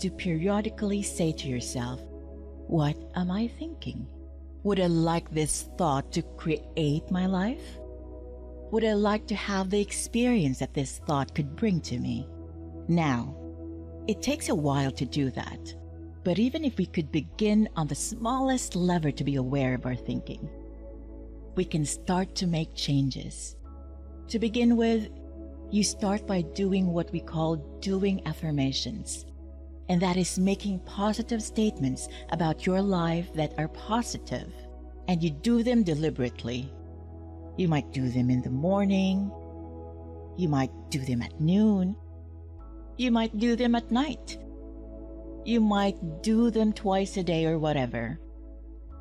to periodically say to yourself, what am I thinking? Would I like this thought to create my life? Would I like to have the experience that this thought could bring to me? Now, it takes a while to do that, but even if we could begin on the smallest level to be aware of our thinking, we can start to make changes. To begin with, you start by doing what we call doing affirmations, and that is making positive statements about your life that are positive, and you do them deliberately. You might do them in the morning, you might do them at noon, you might do them at night, you might do them twice a day or whatever.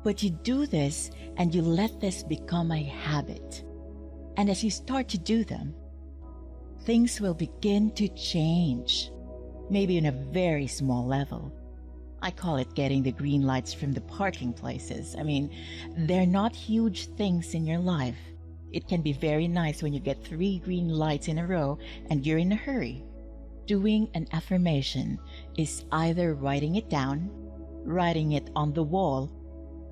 But you do this and you let this become a habit. And as you start to do them, things will begin to change, maybe on a very small level. I call it getting the green lights from the parking places. I mean, they're not huge things in your life. It can be very nice when you get 3 green lights in a row and you're in a hurry. Doing an affirmation is either writing it down, writing it on the wall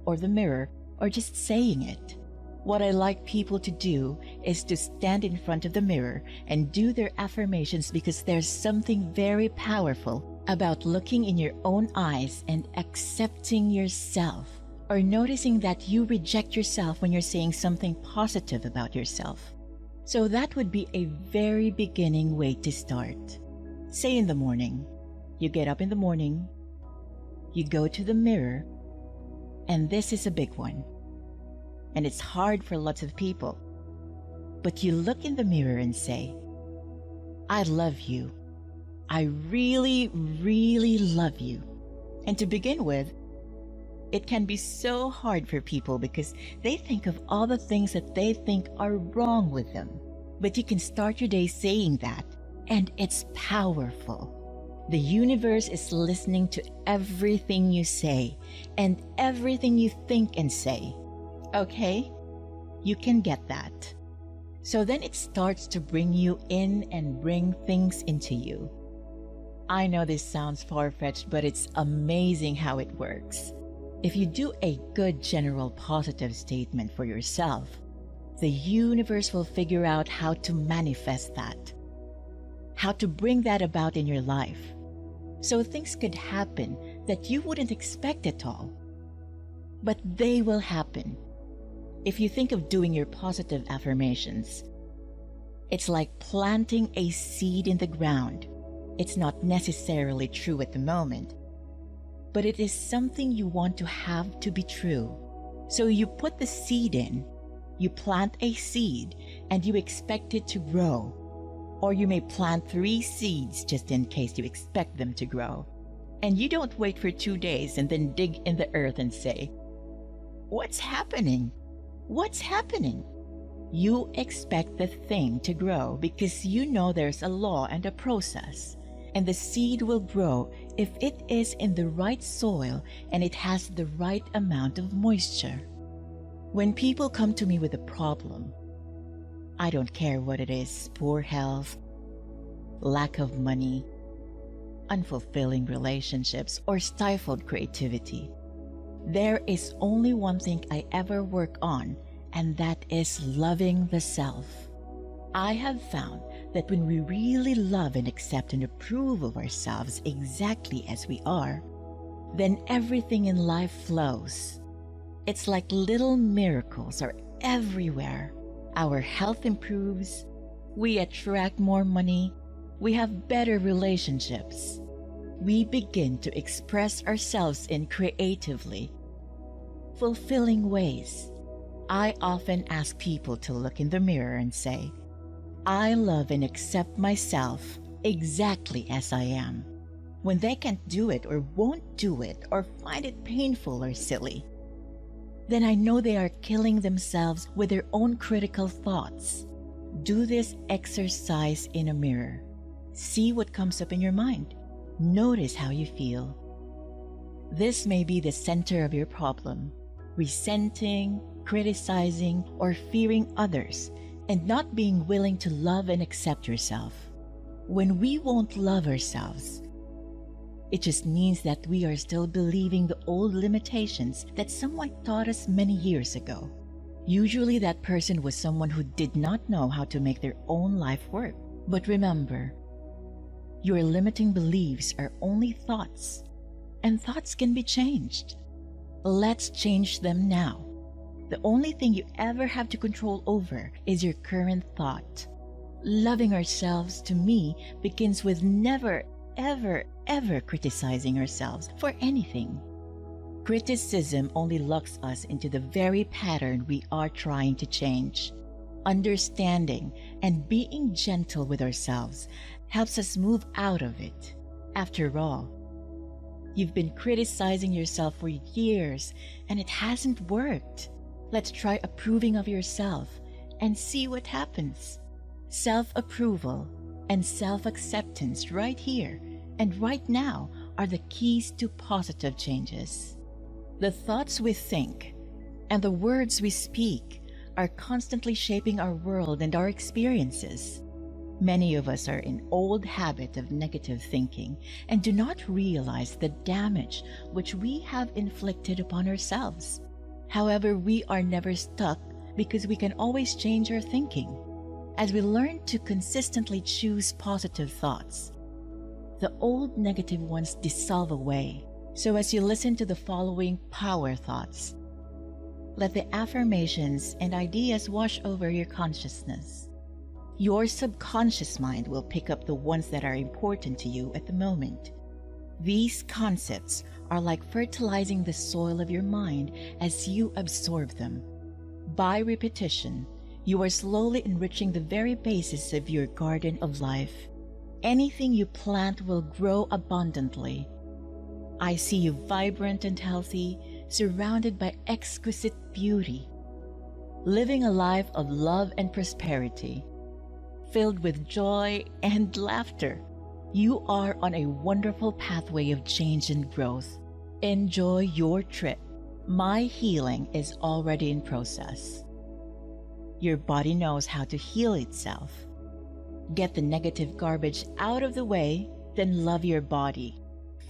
or the mirror, or just saying it. What I like people to do is to stand in front of the mirror and do their affirmations, because there's something very powerful about looking in your own eyes and accepting yourself, or noticing that you reject yourself when you're saying something positive about yourself. So that would be a very beginning way to start. Say in the morning, you get up in the morning, you go to the mirror, and this is a big one. And it's hard for lots of people. But you look in the mirror and say, I love you. I really, really love you. And to begin with, it can be so hard for people because they think of all the things that they think are wrong with them. But you can start your day saying that, and it's powerful. The universe is listening to everything you say and everything you think and say. Okay? You can get that. So then it starts to bring you in and bring things into you. I know this sounds far-fetched, but it's amazing how it works. If you do a good general positive statement for yourself, the universe will figure out how to manifest that, how to bring that about in your life. So things could happen that you wouldn't expect at all, but they will happen. If you think of doing your positive affirmations, it's like planting a seed in the ground. It's not necessarily true at the moment, but it is something you want to have to be true. So you put the seed in, you plant a seed, and you expect it to grow. Or you may plant 3 seeds just in case you expect them to grow. And you don't wait for 2 days and then dig in the earth and say, what's happening? What's happening? You expect the thing to grow because you know there's a law and a process. And the seed will grow if it is in the right soil and it has the right amount of moisture. When people come to me with a problem, I don't care what it is: poor health, lack of money, unfulfilling relationships, or stifled creativity. There is only one thing I ever work on, and that is loving the self. I have found that when we really love and accept and approve of ourselves exactly as we are, then everything in life flows. It's like little miracles are everywhere. Our health improves, we attract more money, we have better relationships. We begin to express ourselves in creatively, fulfilling ways. I often ask people to look in the mirror and say, I love and accept myself exactly as I am. When they can't do it or won't do it or find it painful or silly, then I know they are killing themselves with their own critical thoughts. Do this exercise in a mirror. See what comes up in your mind. Notice how you feel. This may be the center of your problem: resenting, criticizing, or fearing others, and not being willing to love and accept yourself. When we won't love ourselves, It just means that we are still believing the old limitations that someone taught us many years ago. Usually that person was someone who did not know how to make their own life work. But remember, your limiting beliefs are only thoughts, and thoughts can be changed. Let's change them now. The only thing you ever have to control over is your current thought. Loving ourselves, to me, begins with never, ever, ever criticizing ourselves for anything. Criticism only locks us into the very pattern we are trying to change. Understanding and being gentle with ourselves helps us move out of it. After all, you've been criticizing yourself for years and it hasn't worked. Let's try approving of yourself and see what happens. Self-approval and self-acceptance right here and right now are the keys to positive changes. The thoughts we think and the words we speak are constantly shaping our world and our experiences. Many of us are in old habit of negative thinking and do not realize the damage which we have inflicted upon ourselves. However, we are never stuck because we can always change our thinking. As we learn to consistently choose positive thoughts, the old negative ones dissolve away. So as you listen to the following power thoughts, let the affirmations and ideas wash over your consciousness. Your subconscious mind will pick up the ones that are important to you at the moment. These concepts are like fertilizing the soil of your mind as you absorb them. By repetition, you are slowly enriching the very basis of your garden of life. Anything you plant will grow abundantly. I see you vibrant and healthy, surrounded by exquisite beauty, living a life of love and prosperity, filled with joy and laughter. You are on a wonderful pathway of change and growth. Enjoy your trip. My healing is already in process. Your body knows how to heal itself. Get the negative garbage out of the way, then love your body.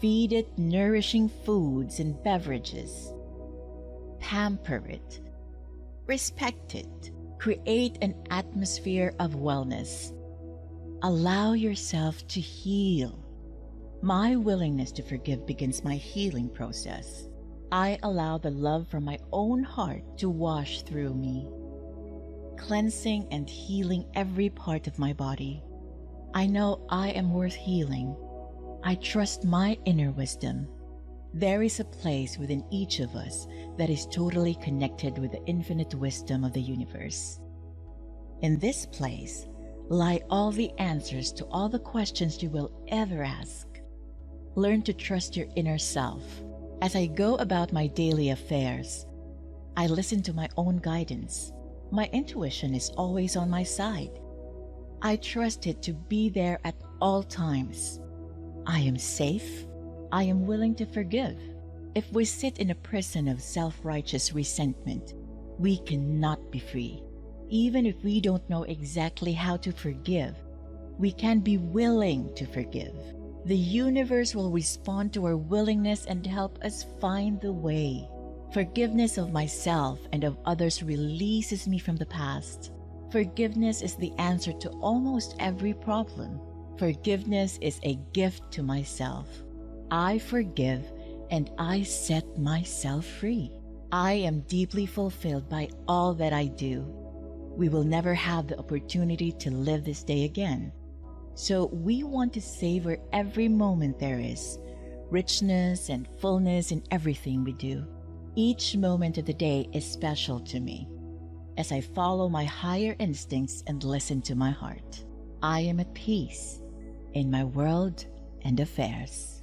Feed it nourishing foods and beverages. Pamper it. Respect it. Create an atmosphere of wellness. Allow yourself to heal. My willingness to forgive begins my healing process. I allow the love from my own heart to wash through me, cleansing and healing every part of my body. I know I am worth healing. I trust my inner wisdom. There is a place within each of us that is totally connected with the infinite wisdom of the universe. In this place lie all the answers to all the questions you will ever ask. Learn to trust your inner self. As I go about my daily affairs, I listen to my own guidance. My intuition is always on my side. I trust it to be there at all times. I am safe. I am willing to forgive. If we sit in a prison of self-righteous resentment, we cannot be free. Even if we don't know exactly how to forgive, we can be willing to forgive. The universe will respond to our willingness and help us find the way. Forgiveness of myself and of others releases me from the past. Forgiveness is the answer to almost every problem. Forgiveness is a gift to myself. I forgive and I set myself free. I am deeply fulfilled by all that I do. We will never have the opportunity to live this day again. So we want to savor every moment there is, richness and fullness in everything we do. Each moment of the day is special to me. As I follow my higher instincts and listen to my heart, I am at peace in my world and affairs.